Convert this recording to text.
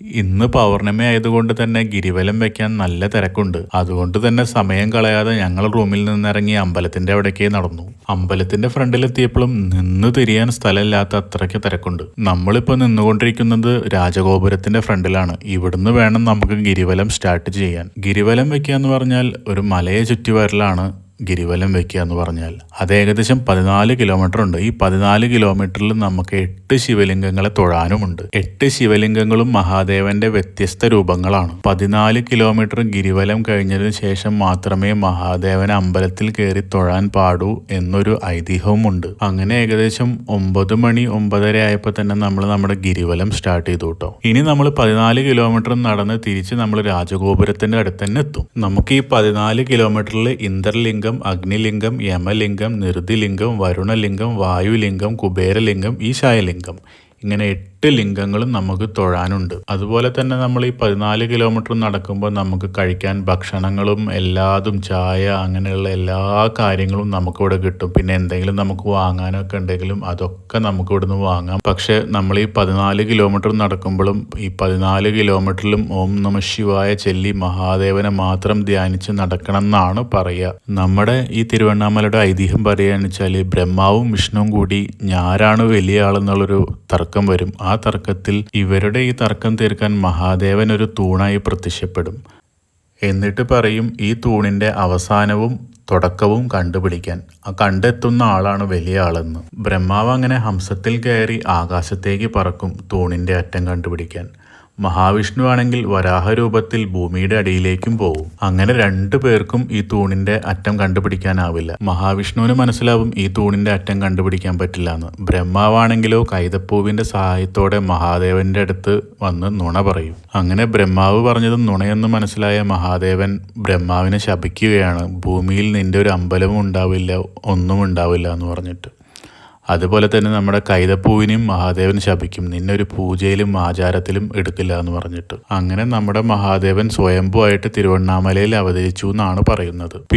ഇന്ന് പൗർണമി ആയതുകൊണ്ട് തന്നെ ഗിരിവലം വെക്കാൻ നല്ല തിരക്കുണ്ട്. അതുകൊണ്ട് തന്നെ സമയം കളയാതെ ഞങ്ങൾ റൂമിൽ നിന്നിറങ്ങി അമ്പലത്തിന്റെ അവിടേക്ക് നടന്നു. അമ്പലത്തിന്റെ ഫ്രണ്ടിലെത്തിയപ്പോഴും നിന്ന് തിരിയാൻ സ്ഥലമില്ലാത്ത അത്രയ്ക്ക് തിരക്കുണ്ട്. നമ്മളിപ്പോൾ നിന്നുകൊണ്ടിരിക്കുന്നത് രാജഗോപുരത്തിന്റെ ഫ്രണ്ടിലാണ്. ഇവിടുന്ന് വേണം നമുക്ക് ഗിരിവലം സ്റ്റാർട്ട് ചെയ്യാൻ. ഗിരിവലം വെക്കുക എന്ന് പറഞ്ഞാൽ ഒരു മലയെ ചുറ്റി വരലാണ്. ഗിരിവലം വെക്കുക എന്ന് പറഞ്ഞാൽ അത് ഏകദേശം 14 കിലോമീറ്റർ ഉണ്ട്. ഈ 14 കിലോമീറ്ററിൽ നമുക്ക് 8 ശിവലിംഗങ്ങളെ തൊഴാനുമുണ്ട്. 8 ശിവലിംഗങ്ങളും മഹാദേവന്റെ വ്യത്യസ്ത രൂപങ്ങളാണ്. 14 കിലോമീറ്റർ ഗിരിവലം കഴിഞ്ഞതിന് ശേഷം മാത്രമേ മഹാദേവനെ അമ്പലത്തിൽ കയറി തൊഴാൻ പാടൂ എന്നൊരു ഐതിഹ്യവുമുണ്ട്. അങ്ങനെ ഏകദേശം 9 മണി 9:30 ആയപ്പോൾ തന്നെ നമ്മൾ നമ്മുടെ ഗിരിവലം സ്റ്റാർട്ട് ചെയ്തു കേട്ടോ. ഇനി നമ്മൾ 14 കിലോമീറ്റർ നടന്ന് തിരിച്ച് നമ്മൾ രാജഗോപുരത്തിന്റെ അടുത്ത് തന്നെ എത്തും. നമുക്ക് ഈ 14 കിലോമീറ്ററിൽ ഇന്ദ്രലിംഗം, അഗ്നിലിംഗം, യമലിംഗം, നിർദ്ദിലിംഗം, വരുണലിംഗം, വായുലിംഗം, കുബേരലിംഗം, ഈശായലിംഗം ഇങ്ങനെ 8 ലിംഗങ്ങളും നമുക്ക് തൊഴാനുണ്ട്. അതുപോലെ തന്നെ നമ്മൾ ഈ 14 കിലോമീറ്റർ നടക്കുമ്പോൾ നമുക്ക് കഴിക്കാൻ ഭക്ഷണങ്ങളും എല്ലാതും ചായ അങ്ങനെയുള്ള എല്ലാ കാര്യങ്ങളും നമുക്കിവിടെ കിട്ടും. പിന്നെ എന്തെങ്കിലും നമുക്ക് വാങ്ങാനൊക്കെ ഉണ്ടെങ്കിലും അതൊക്കെ നമുക്ക് ഇവിടുന്ന് വാങ്ങാം. പക്ഷെ നമ്മൾ ഈ 14 കിലോമീറ്റർ നടക്കുമ്പോഴും ഈ 14 കിലോമീറ്ററിലും ഓം നമഃ ശിവായ ചൊല്ലി മഹാദേവനെ മാത്രം ധ്യാനിച്ച് നടക്കണം എന്നാണ് പറയുക. നമ്മുടെ ഈ തിരുവണ്ണാമലയുടെ ഐതിഹ്യം പറയുകയെന്ന് വെച്ചാൽ ബ്രഹ്മാവും വിഷ്ണുവും കൂടി ഞാനാണ് വലിയ ആളെന്നുള്ളൊരു തർക്കം വരും. ആ തർക്കത്തിൽ ഇവരുടെ ഈ തർക്കം തീർക്കാൻ മഹാദേവൻ ഒരു തൂണായി പ്രത്യക്ഷപ്പെടും. എന്നിട്ട് പറയും ഈ തൂണിന്റെ അവസാനവും തുടക്കവും കണ്ടുപിടിക്കാൻ. ആ കണ്ടെത്തുന്ന ആളാണ് വലിയ ആളെന്ന്. ബ്രഹ്മാവ് അങ്ങനെ ഹംസത്തിൽ കയറി ആകാശത്തേക്ക് പറക്കും തൂണിന്റെ അറ്റം കണ്ടുപിടിക്കാൻ. മഹാവിഷ്ണു ആണെങ്കിൽ വരാഹരൂപത്തിൽ ഭൂമിയുടെ അടിയിലേക്കും പോകും. അങ്ങനെ 2 പേർക്കും ഈ തൂണിന്റെ അറ്റം കണ്ടുപിടിക്കാനാവില്ല. മഹാവിഷ്ണുവിന് മനസ്സിലാവും ഈ തൂണിന്റെ അറ്റം കണ്ടുപിടിക്കാൻ പറ്റില്ല എന്ന്. ബ്രഹ്മാവാണെങ്കിലോ കൈതപ്പൂവിന്റെ സഹായത്തോടെ മഹാദേവന്റെ അടുത്ത് വന്ന് നുണ പറയും. അങ്ങനെ ബ്രഹ്മാവ് പറഞ്ഞത് നുണയെന്ന് മനസ്സിലായ മഹാദേവൻ ബ്രഹ്മാവിനെ ശപിക്കുകയാണ്. ഭൂമിയിൽ നിന്റെ ഒരു അമ്പലവും ഉണ്ടാവില്ല, ഒന്നും ഉണ്ടാവില്ല എന്ന് പറഞ്ഞിട്ട്. അതുപോലെ തന്നെ നമ്മുടെ കൈതപ്പൂവിനെയും മഹാദേവൻ ശപിക്കും. നിന്നെ ഒരു പൂജയിലും ആചാരത്തിലും എടുക്കില്ല എന്ന് പറഞ്ഞിട്ട്. അങ്ങനെ നമ്മുടെ മഹാദേവൻ സ്വയംഭൂ ആയിട്ട് തിരുവണ്ണാമലയിൽ അവതരിച്ചു എന്നാണ് പറയുന്നത്.